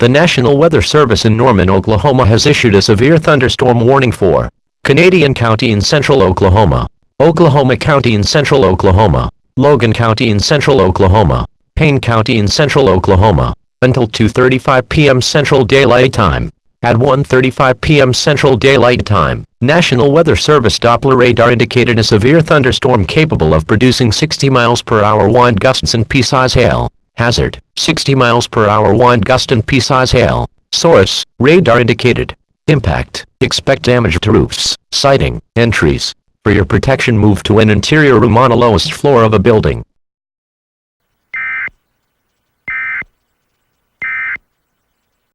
The National Weather Service in Norman, Oklahoma has issued a severe thunderstorm warning for Canadian County in central Oklahoma, Oklahoma County in central Oklahoma, Logan County in central Oklahoma, Payne County in central Oklahoma, until 2:35 p.m. Central Daylight Time. At 1:35 p.m. Central Daylight Time, National Weather Service Doppler radar indicated a severe thunderstorm capable of producing 60 miles per hour wind gusts and pea-size hail. Hazard: 60 miles per hour wind gust and pea-size hail. Source: radar indicated. Impact: expect damage to roofs, siding, and trees. For your protection, move to an interior room on the lowest floor of a building.